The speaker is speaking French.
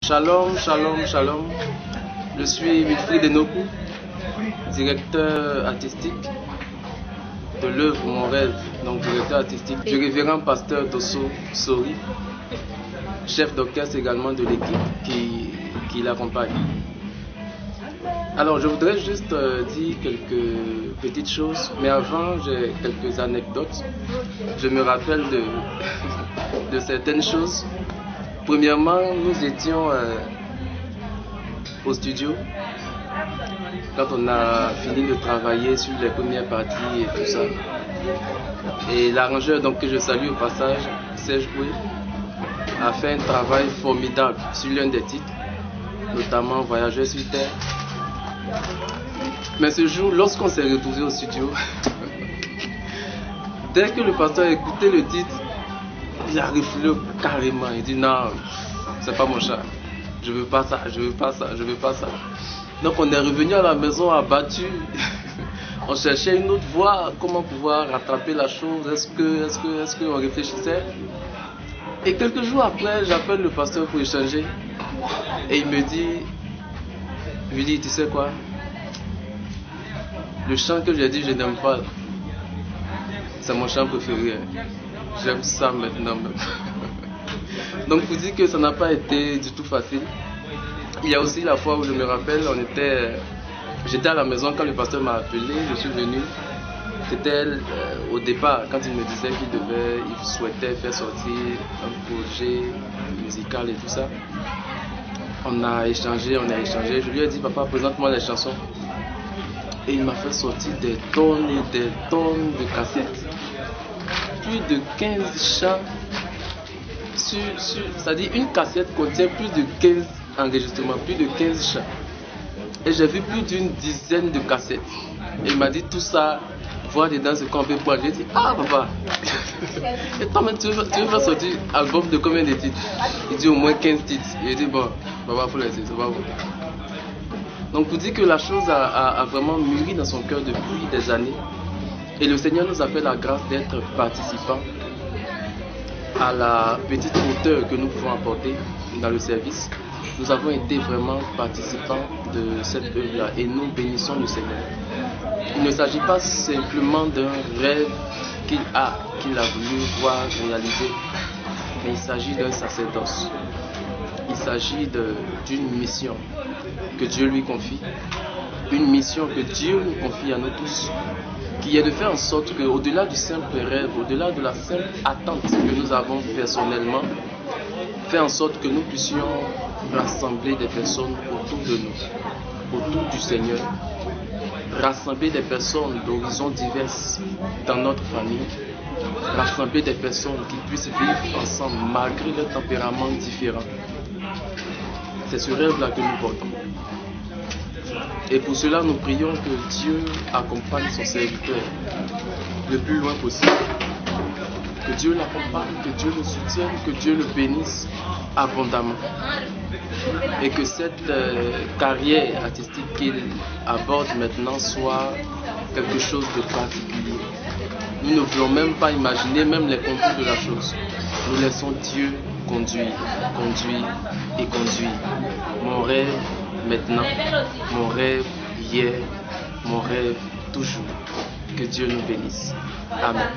Shalom, shalom, shalom. Je suis Wilfried Enoku, directeur artistique de l'œuvre Mon Rêve, donc directeur artistique du révérend pasteur Dosso Sori, chef d'orchestre également de l'équipe qui l'accompagne. Alors je voudrais juste dire quelques petites choses, mais avant j'ai quelques anecdotes. Je me rappelle de certaines choses. Premièrement, nous étions au studio quand on a fini de travailler sur les premières parties et tout ça. Et l'arrangeur, donc que je salue au passage, Serge Boué, a fait un travail formidable sur l'un des titres, notamment Voyageurs sur Terre. Mais ce jour, lorsqu'on s'est retrouvé au studio, dès que le pasteur a écouté le titre, il a refusé carrément. Il dit non, c'est pas mon chat. Je veux pas ça, je veux pas ça, je veux pas ça. Donc on est revenu à la maison abattu. On cherchait une autre voie, comment pouvoir rattraper la chose. Est-ce qu'on réfléchissait? Et quelques jours après, j'appelle le pasteur pour échanger. Et il me dit, Willy, tu sais quoi? Le chant que j'ai dit je n'aime pas, c'est mon chant préféré. J'aime ça maintenant même. Donc vous dites que ça n'a pas été du tout facile. Il y a aussi la fois où je me rappelle, j'étais à la maison quand le pasteur m'a appelé, je suis venu. C'était au départ quand il me disait qu'il souhaitait faire sortir un projet musical et tout ça. On a échangé. Je lui ai dit, papa, présente-moi les chansons. Et il m'a fait sortir des tonnes et des tonnes de cassettes. Plus de 15 chants. C'est-à-dire une cassette contient plus de 15 enregistrements, plus de 15 chants. Et j'ai vu plus d'une dizaine de cassettes. Et il m'a dit tout ça, voir dedans ce qu'on peut prendre. J'ai dit, ah papa, et toi tu veux faire sortir un album de combien de titres? Il dit au moins 15 titres. Et j'ai dit bon, papa, faut laisser, c'est pas bon. Donc vous dites que la chose a vraiment mûri dans son cœur depuis des années. Et le Seigneur nous a fait la grâce d'être participants à la petite hauteur que nous pouvons apporter dans le service. Nous avons été vraiment participants de cette œuvre-là et nous bénissons le Seigneur. Il ne s'agit pas simplement d'un rêve qu'il a voulu voir réaliser, mais il s'agit d'un sacerdoce. Il s'agit d'une mission que Dieu lui confie, une mission que Dieu nous confie à nous tous, qui est de faire en sorte qu'au-delà du simple rêve, au-delà de la simple attente que nous avons personnellement, faire en sorte que nous puissions rassembler des personnes autour de nous, autour du Seigneur, rassembler des personnes d'horizons divers dans notre famille, rassembler des personnes qui puissent vivre ensemble malgré leurs tempéraments différents. C'est ce rêve-là que nous portons. Et pour cela, nous prions que Dieu accompagne son serviteur le plus loin possible. Que Dieu l'accompagne, que Dieu le soutienne, que Dieu le bénisse abondamment. Et que cette carrière artistique qu'il aborde maintenant soit quelque chose de particulier. Nous ne voulons même pas imaginer même les contours de la chose. Nous laissons Dieu conduire. Mon rêve maintenant, mon rêve hier, mon rêve toujours. Que Dieu nous bénisse. Amen.